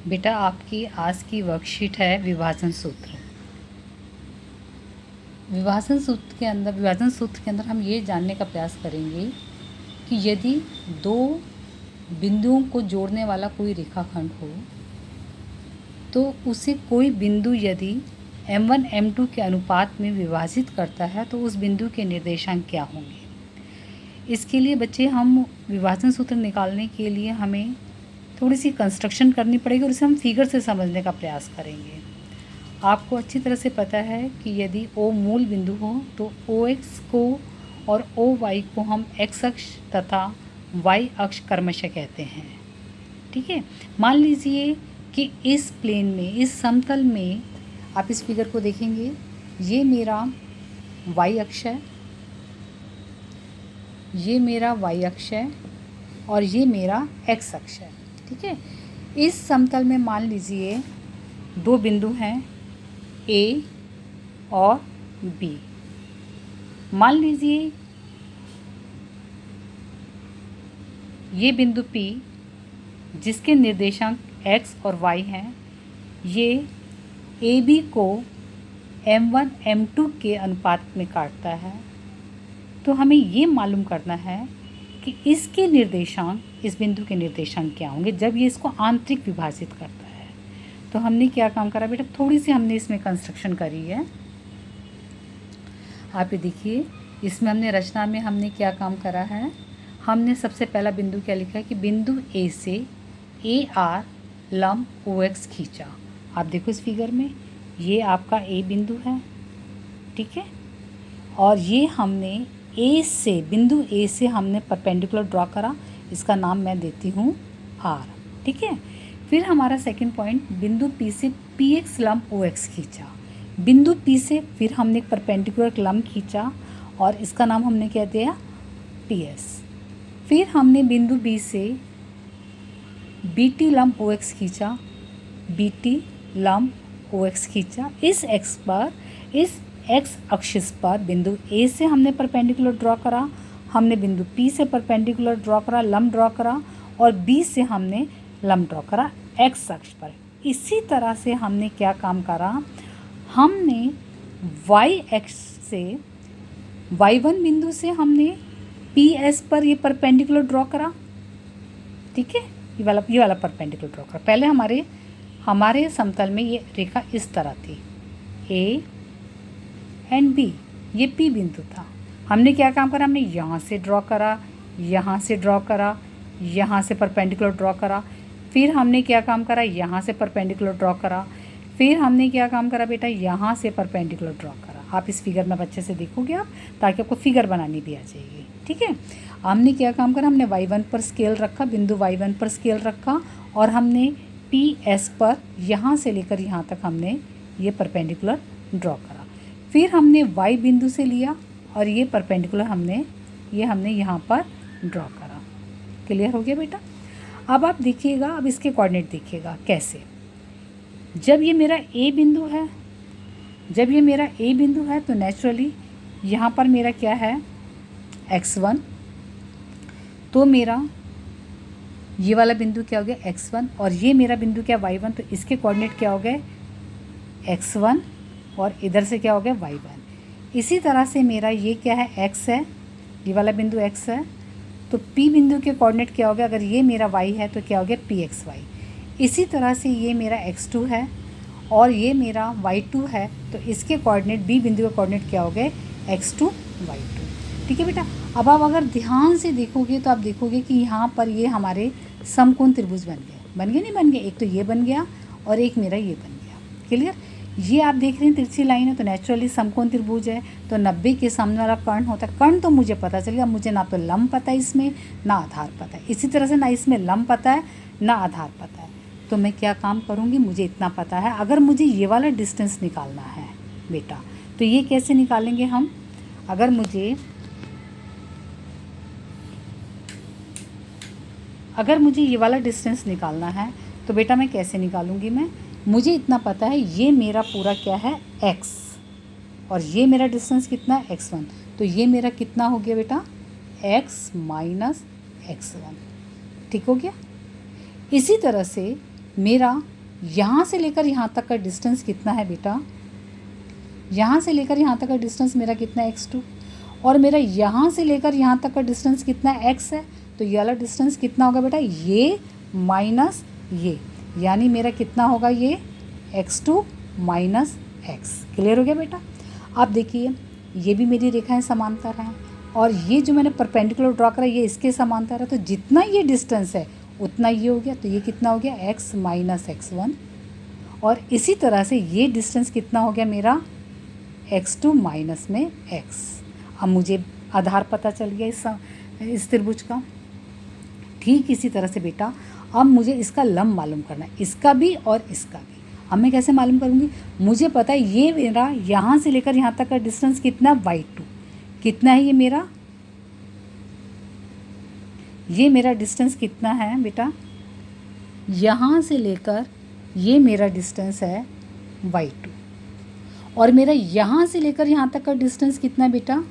बेटा आपकी आज की वर्कशीट है विभाजन सूत्र। विभाजन सूत्र के अंदर हम ये जानने का प्रयास करेंगे कि यदि दो बिंदुओं को जोड़ने वाला कोई रेखाखंड हो तो उसे कोई बिंदु यदि m1 m2 के अनुपात में विभाजित करता है तो उस बिंदु के निर्देशांक क्या होंगे। इसके लिए बच्चे हम विभाजन सूत्र निकालने के लिए हमें थोड़ी सी कंस्ट्रक्शन करनी पड़ेगी और इसे हम फिगर से समझने का प्रयास करेंगे। आपको अच्छी तरह से पता है कि यदि O मूल बिंदु हो तो OX को और OY को हम x अक्ष तथा y अक्ष क्रमशः कहते हैं। ठीक है, मान लीजिए कि इस प्लेन में, इस समतल में, आप इस फिगर को देखेंगे, ये मेरा y अक्ष है, ये मेरा y अक्ष है और ये मेरा x अक्ष है। ठीक है, इस समतल में मान लीजिए दो बिंदु हैं A और B। मान लीजिए ये बिंदु P जिसके निर्देशांक x और y हैं, ये AB को m1 m2 के अनुपात में काटता है। तो हमें ये मालूम करना है कि इसके निर्देशांक, इस बिंदु के निर्देशांक क्या होंगे जब ये इसको आंतरिक विभाजित करता है। तो हमने क्या काम करा बेटा, थोड़ी सी हमने इसमें कंस्ट्रक्शन करी है। आप ये देखिए, इसमें हमने रचना में हमने क्या काम करा है। हमने सबसे पहला बिंदु क्या लिखा है कि बिंदु A से AR लंब OX खींचा। आप देखो इस फिगर में, ये आपका A बिंदु है, ठीक है, और ये हमने बिंदु A से हमने परपेंडिकुलर ड्रॉ करा, इसका नाम मैं देती हूँ R। ठीक है, फिर हमारा सेकंड पॉइंट, बिंदु P से PX लंब OX खींचा। बिंदु P से फिर हमने एक परपेंडिकुलर लंब खींचा और इसका नाम हमने क्या दिया, PS। फिर हमने बिंदु B से BT लंब OX खींचा, BT लंब OX खींचा। इस x एक्सिस पर बिंदु A से हमने परपेंडिकुलर ड्रॉ करा, हमने बिंदु P से परपेंडिकुलर ड्रॉ करा, लंब ड्रॉ करा, और B से हमने लंब ड्रॉ करा x अक्ष पर। इसी तरह से हमने क्या काम करा, हमने y एक्स से y1 बिंदु से हमने PS पर ये परपेंडिकुलर ड्रॉ करा। ठीक है, ये वाला परपेंडिकुलर ड्रॉ करा। पहले हमारे समतल में ये रेखा इस तरह थी, A एंड B, ये P बिंदु था। हमने क्या काम करा, हमने यहाँ से ड्रॉ करा, यहाँ से ड्रॉ करा, यहाँ से परपेंडिकुलर ड्रॉ करा, फिर हमने क्या काम करा, यहाँ से परपेंडिकुलर ड्रॉ करा, फिर हमने क्या काम करा बेटा, यहाँ से परपेंडिकुलर ड्रॉ करा। आप इस फिगर में अच्छे से देखोगे आप, ताकि आपको फिगर बनानी भी आ जाएगी। ठीक है, हमने क्या काम करा, हमने y1 पर स्केल रखा, बिंदु y1 पर स्केल रखा, और हमने PS पर यहाँ से लेकर यहाँ तक हमने ये परपेंडिकुलर ड्रॉ करा। फिर हमने y बिंदु से लिया और ये परपेंडिकुलर हमने यहाँ पर ड्रॉ करा। क्लियर हो गया बेटा। अब आप देखिएगा, अब इसके कोऑर्डिनेट देखिएगा कैसे। जब ये मेरा A बिंदु है तो नेचुरली यहाँ पर मेरा क्या है, x1, तो मेरा ये वाला बिंदु क्या हो गया, x1, और ये मेरा बिंदु क्या, y1, तो इसके कोऑर्डिनेट क्या हो गए, x1, और इधर से क्या हो गया, y1। इसी तरह से मेरा ये क्या है, x है, ये वाला बिंदु x है, तो P बिंदु के कोऑर्डिनेट क्या हो गया, अगर ये मेरा y है तो क्या हो गया, PXY। इसी तरह से ये मेरा x2 है और ये मेरा y2 है, तो इसके कोऑर्डिनेट B बिंदु के कोऑर्डिनेट क्या हो गए, x2 y2। ठीक है बेटा। अब आप अगर ध्यान से देखोगे तो आप देखोगे कि यहाँ पर ये हमारे समकोण त्रिभुज नहीं बन गए, एक तो ये बन गया और एक मेरा ये बन गया। क्लियर, ये आप देख रहे हैं तिरछी लाइन है, तो नेचुरली समकोण त्रिभुज है, तो 90 के सामने वाला कर्ण होता है। कर्ण तो मुझे पता चल गया, मुझे ना तो लंब पता है इसमें, ना आधार पता है। इसी तरह से ना इसमें लंब पता है, ना आधार पता है, तो मैं क्या काम करूँगी, मुझे इतना पता है। अगर मुझे ये वाला डिस्टेंस निकालना है बेटा, तो ये कैसे निकालेंगे हम, अगर मुझे ये वाला डिस्टेंस निकालना है तो बेटा मैं कैसे निकालूंगी, मुझे इतना पता है, ये मेरा पूरा क्या है, x, और ये मेरा डिस्टेंस कितना है, x1, तो ये मेरा कितना हो गया बेटा, x - x1। ठीक हो गया। इसी तरह से मेरा यहाँ से लेकर यहाँ तक का डिस्टेंस कितना है बेटा, यहाँ से लेकर यहाँ तक का डिस्टेंस मेरा कितना है x2, और मेरा यहाँ से लेकर यहाँ तक का डिस्टेंस कितना है x है, तो ये वाला डिस्टेंस कितना होगा बेटा, ये माइनस ये, यानी मेरा कितना होगा ये x2 माइनस x। क्लियर हो गया बेटा। अब देखिए ये भी मेरी रेखाएं समांतर हैं और ये जो मैंने परपेंडिकुलर ड्रॉ करा ये इसके समांतर है, तो जितना ये डिस्टेंस है उतना ये हो गया, तो ये कितना हो गया x माइनस x1, और इसी तरह से ये डिस्टेंस कितना हो गया मेरा x2 माइनस में x। अब मुझे आधार पता चल गया इस त्रिभुज का। ठीक इसी तरह से बेटा अब मुझे इसका लंब मालूम करना है, इसका भी और इसका भी। अब मैं कैसे मालूम करूँगी, मुझे पता है ये मेरा यहाँ से लेकर यहाँ तक का डिस्टेंस कितना y2, कितना है ये मेरा डिस्टेंस कितना है बेटा, यहाँ से लेकर ये मेरा डिस्टेंस है y2, और मेरा यहाँ से लेकर यहाँ तक का डिस्टेंस कितना है बेटा,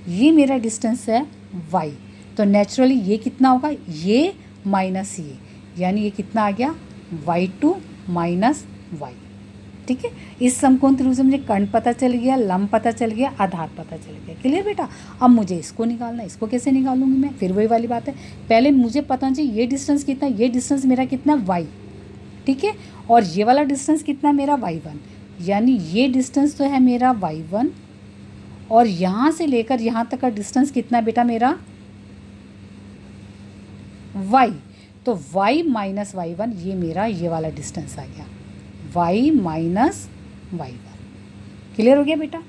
ये मेरा डिस्टेंस है y। तो नेचुरली ये कितना होगा, ये माइनस ये, यानी ये कितना आ गया y2 माइनस y। ठीक है, इस समकोण त्रिभुज में मुझे कर्ण पता चल गया, लंब पता चल गया, आधार पता चल गया। क्लियर बेटा। अब मुझे इसको निकालना है, इसको कैसे निकालूंगी मैं, फिर वही वाली बात है, पहले मुझे पता चाहिए ये डिस्टेंस कितना, ये डिस्टेंस मेरा कितना y। ठीक है, और ये वाला डिस्टेंस कितना मेरा y1, यानी ये डिस्टेंस तो है मेरा y1, और यहाँ से लेकर यहाँ तक का डिस्टेंस कितना बेटा मेरा y। तो y माइनस y1 ये मेरा ये वाला डिस्टेंस आ गया, y माइनस y1। क्लियर हो गया बेटा।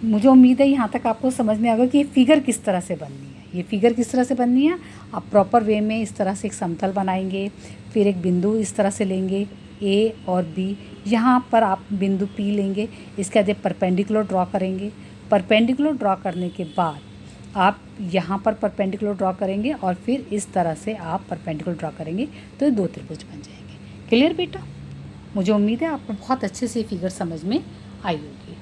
मुझे उम्मीद है यहाँ तक आपको समझ में आ गया कि ये फिगर किस तरह से बननी है, ये फिगर किस तरह से बननी है। आप प्रॉपर वे में इस तरह से एक समतल बनाएंगे, फिर एक बिंदु इस तरह से लेंगे A और B, यहाँ पर आप बिंदु P लेंगे, इसके बाद परपेंडिकुलर ड्रॉ करेंगे। परपेंडिकुलर ड्रॉ करने के बाद आप यहाँ पर परपेंडिकुलर ड्रॉ करेंगे और फिर इस तरह से आप परपेंडिकुलर ड्रॉ करेंगे तो ये दो त्रिभुज बन जाएंगे। क्लियर बेटा। मुझे उम्मीद है आपको बहुत अच्छे से फिगर समझ में आई होगी।